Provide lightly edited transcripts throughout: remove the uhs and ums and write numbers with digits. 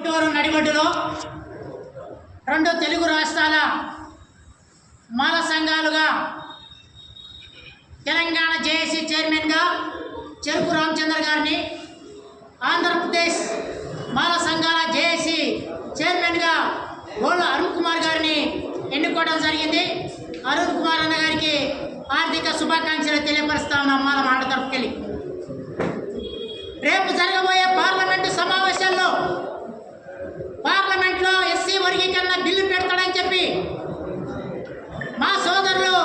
గుంటూరు నడిబొడ్డులో 2 తెలుగు రాష్ట్రాల మాల సంఘాలుగా తెలంగాణ జేఏసీ చైర్మన్గా చెరుకు రామచంద్ర గారిని, ఆంధ్రప్రదేశ్ మాల సంఘాల జేఏసీ చైర్మన్గా గోళ్ళ అరుణ్ కుమార్ గారిని ఎన్నుకోవడం జరిగింది. అరుణ్ కుమార్ అన్న గారికి ఆర్థిక శుభాకాంక్షలు తెలియపరుస్తా ఉన్నాం మాల మాట తరపుకెళ్ళి. రేపు జరగబోయే పార్లమెంటు సమావేశాల్లో పార్లమెంట్లో ఎస్సీ వర్గీకరణ బిల్లు పెడతాడని చెప్పి మా సోదరులు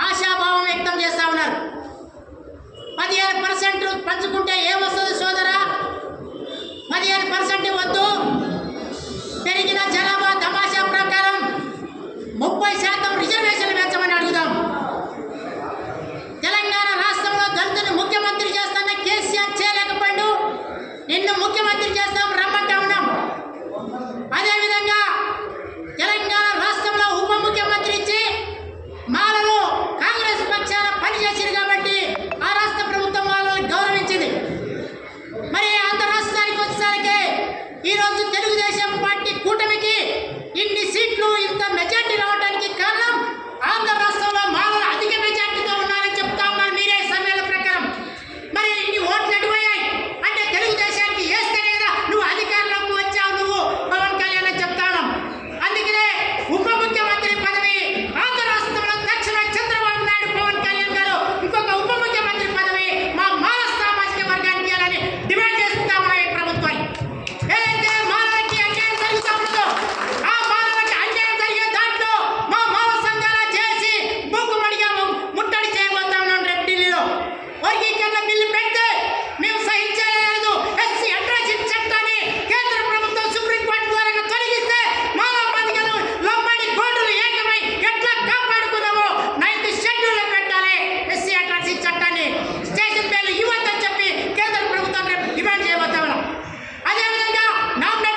ఆశాభావం వ్యక్తం చేస్తూ ఉన్నారు. 15% పంచుకుంటే ఏమొస్తుంది సోదరా? 15% వద్దు. పెరిగిన జనాభా తమాషా ప్రకారం 30% రిజర్వేషన్లు పెంచమని అడుగుదాం. తెలంగాణ రాష్ట్రంలో దళితుని ముఖ్యమంత్రి చేస్తున్న కేసీఆర్ చేయలేకపోయాడు. నిన్ను ముఖ్యమంత్రి చేస్తాం రమ్మంటా ఉన్నాం. అదేవిధంగా తెలంగాణ రాష్ట్రంలో ఉప ముఖ్యమంత్రి ఇచ్చి మాలలో కాంగ్రెస్ పక్షాన పనిచేసింది కాబట్టి ఆ రాష్ట్ర ప్రభుత్వం వాళ్ళని గౌరవించింది. మరి ఆంధ్ర రాష్ట్రానికి వచ్చేసరికి ఈరోజు తెలుగుదేశం పార్టీ కూటమికి ఇన్ని సీట్లు ఇంత మెజార్టీ రావడానికి కారణం ఆంధ్ర రాష్ట్రంలో మాలలు అధిక మెజార్టీతో ఉన్నారని చెప్తా ఉన్నారు మీరే సర్వేల ప్రకారం. మరి ఇన్ని ఓట్లు ఎటుపోయాయి అంటే తెలుగుదేశానికి వేస్తేనే కదా నువ్వు అధికారంలోకి వచ్చావు, నువ్వు పవన్ కళ్యాణ్ అని చెప్తాను. అందుకనే ఉప ముఖ్యమంత్రి పదవి ఆంధ్ర రాష్ట్రంలో దక్షిణ చంద్రబాబు నాయుడు పవన్ కళ్యాణ్ గారు ఇంకొక ఉప ముఖ్యమంత్రి పదవి మా మాల సామాజిక వర్గానికి ఇవ్వాలని డిమాండ్ చేస్తా ఉన్నాయి ప్రభుత్వాన్ని. ఏదైతే మాలలకి అన్యాయం జరుగుతూ ఉందో ఆ మాలలకి అన్యాయం జరిగే దాంట్లో మా మాల సంఘాల చేసి మూకుమ్మడిగా ముట్టడి చేయబోతా ఉన్నాం. రేపు ఢిల్లీలో వర్గీకరణ బిల్లు పెడితే మేము సహించలేదు. ఎస్సీ అట్రాసిటీ చట్టాన్ని కేంద్ర ప్రభుత్వం సుప్రీంకోర్టు ద్వారా తొలగిస్తే మానవ బాధితులు లోబడి కోర్టులు ఏకమై ఎట్లా కాపాడుకున్నామో 9th షెడ్యూల్లో పెట్టాలి. ఎస్సీ అట్రాసిటీ చట్టాన్ని స్టేషన్ పేర్లు ఇవ్వద్దని చెప్పి కేంద్ర ప్రభుత్వం రేపు డిమాండ్ చేయబోతా ఉన్నాం. అదేవిధంగా నామినేషన్